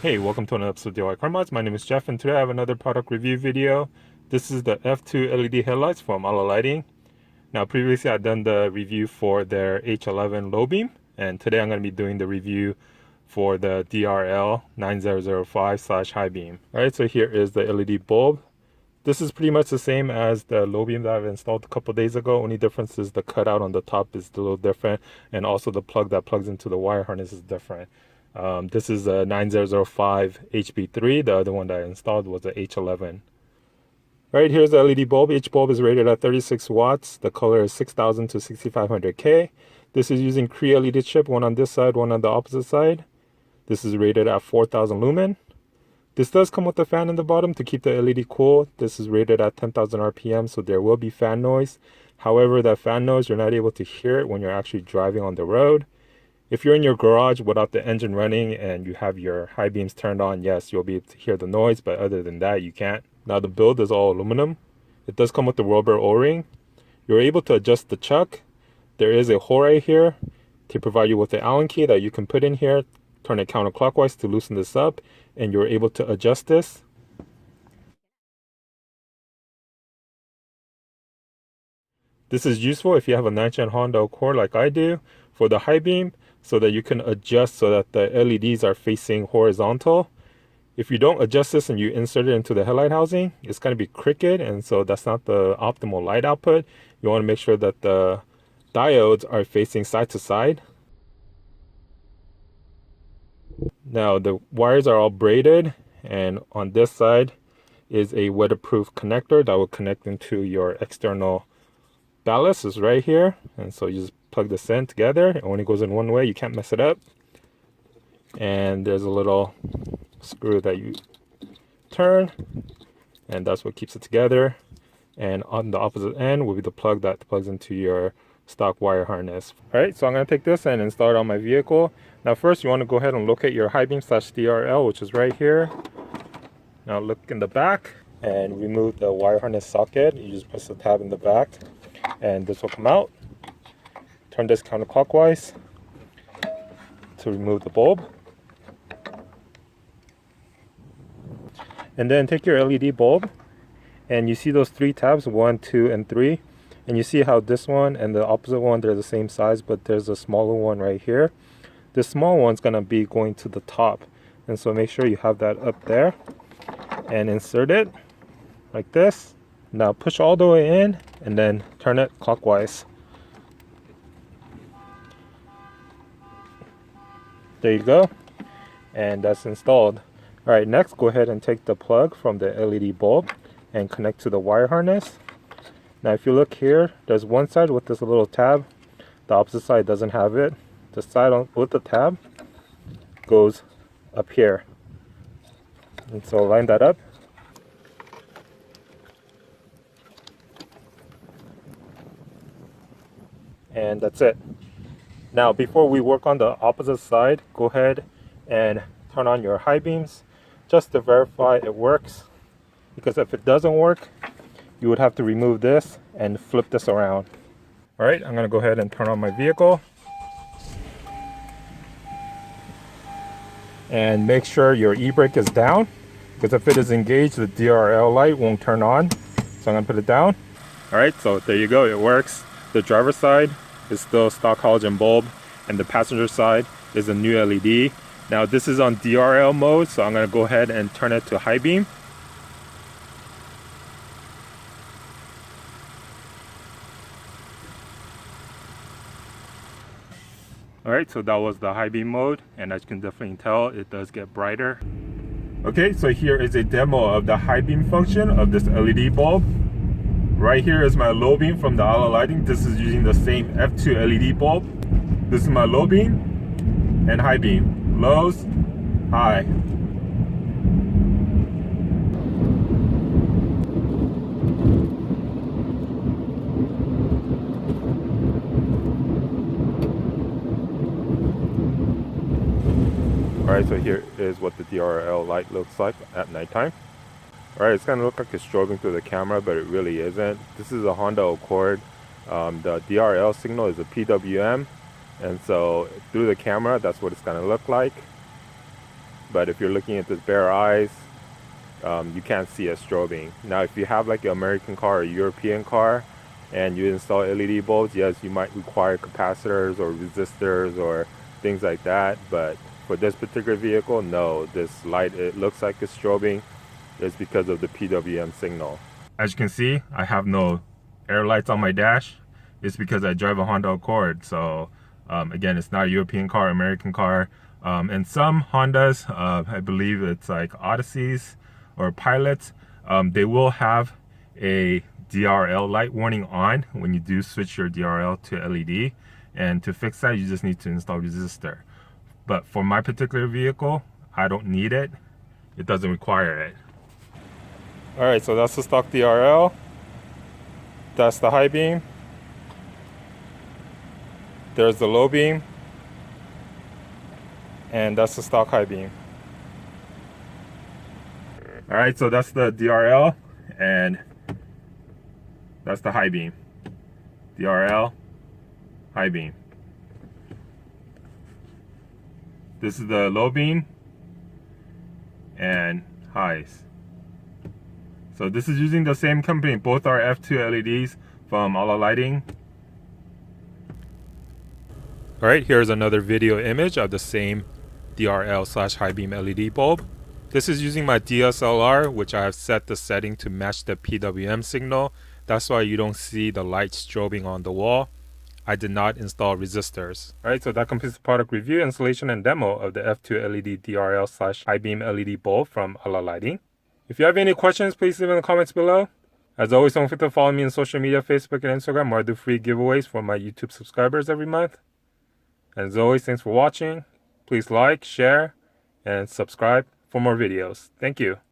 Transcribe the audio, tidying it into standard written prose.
Hey, welcome to another episode of Diycarmodz. My name is Jeff, and today I have another product review video. This is the F2 LED headlights from Alla Lighting. Now, previously I've done the review for their H11 low beam, and today I'm going to be doing the review for the DRL 9005/high beam. Alright, so here is the LED bulb. This is pretty much the same as the low beam that I've installed a couple days ago. Only difference is the cutout on the top is a little different, and also the plug that plugs into the wire harness is different. This is a 9005 HB3. The other one that I installed was a H11. Right, here's the LED bulb. Each bulb is rated at 36 watts. The color is 6000 to 6500K. This is using CREE LED chip, one on this side, one on the opposite side. This is rated at 4000 lumen. This does come with a fan in the bottom to keep the LED cool. This is rated at 10,000 RPM, so there will be fan noise. However, that fan noise, you're not able to hear it when you're actually driving on the road. If you're in your garage without the engine running and you have your high beams turned on, yes, you'll be able to hear the noise, but other than that, you can't. Now, the build is all aluminum. It does come with the rubber O-ring. You're able to adjust the chuck. There is a hole right here to provide you with an Allen key that you can put in here, turn it counterclockwise to loosen this up, and you're able to adjust this. This is useful if you have a 9-gen Honda Accord like I do for the high beam, so that you can adjust so that the LEDs are facing horizontal. If you don't adjust this and you insert it into the headlight housing, it's going to be crooked, and so that's not the optimal light output. You want to make sure that the diodes are facing side to side. Now the wires are all braided, and on this side is a weatherproof connector that will connect into your external ballast. Is right here, and so you just plug this in together. It only goes in one way, you can't mess it up. And there's a little screw that you turn, and that's what keeps it together. And on the opposite end will be the plug that plugs into your stock wire harness. Alright, so I'm going to take this and install it on my vehicle. Now first, you want to go ahead and locate your high beam / DRL, which is right here. Now look in the back and remove the wire harness socket. You just press the tab in the back and this will come out. Turn this counterclockwise to remove the bulb. And then take your LED bulb, and you see those 3 tabs, 1, 2, and 3. And you see how this one and the opposite one, they're the same size, but there's a smaller one right here. This small one's gonna be going to the top. And so make sure you have that up there and insert it like this. Now push all the way in and then turn it clockwise. There you go, and that's installed. Alright, next go ahead and take the plug from the LED bulb and connect to the wire harness. Now if you look here, there's one side with this little tab, the opposite side doesn't have it. The side with the tab goes up here, and so line that up. And that's it. Now before we work on the opposite side, go ahead and turn on your high beams just to verify it works, because if it doesn't work, you would have to remove this and flip this around. Alright, I'm going to go ahead and turn on my vehicle. And make sure your e-brake is down, because if it is engaged, the DRL light won't turn on. So I'm going to put it down. Alright, so there you go, it works. The driver's side is still stock halogen bulb, and the passenger side is a new LED. Now this is on DRL mode, so I'm going to go ahead and turn it to high beam. Alright, so that was the high beam mode, and as you can definitely tell, it does get brighter. Okay, so here is a demo of the high beam function of this LED bulb. Right here is my low beam from the Alla Lighting. This is using the same F2 LED bulb. This is my low beam and high beam. Lows, high. Alright, so here is what the DRL light looks like at nighttime. Alright, it's going to look like it's strobing through the camera, but it really isn't. This is a Honda Accord. The DRL signal is a PWM, and so through the camera, that's what it's going to look like. but if you're looking at this bare eyes, you can't see it strobing. Now, if you have like an American car or a European car and you install LED bulbs, yes, you might require capacitors or resistors or things like that. But for this particular vehicle, no, this light, it looks like it's strobing. It's because of the PWM signal. As you can see, I have no air lights on my dash. It's because I drive a Honda Accord. So again, it's not a European car, American car. And some Hondas, I believe it's like Odysseys or Pilots, they will have a DRL light warning on when you do switch your DRL to LED. And to fix that, you just need to install resistor. But for my particular vehicle, I don't need it. It doesn't require it. All right, so that's the stock DRL. That's the high beam. There's the low beam. And that's the stock high beam. All right, so that's the DRL and that's the high beam. DRL, high beam. This is the low beam and highs. So this is using the same company. Both are F2 LEDs from Alla Lighting. All right, here's another video image of the same DRL/high beam LED bulb. This is using my DSLR, which I have set the setting to match the PWM signal. That's why you don't see the light strobing on the wall. I did not install resistors. All right, so that completes the product review, installation, and demo of the F2 LED DRL/high beam LED bulb from Alla Lighting. If you have any questions, please leave in the comments below. As always, don't forget to follow me on social media, Facebook and Instagram, where I do free giveaways for my YouTube subscribers every month. And as always, thanks for watching. Please like, share, and subscribe for more videos. Thank you.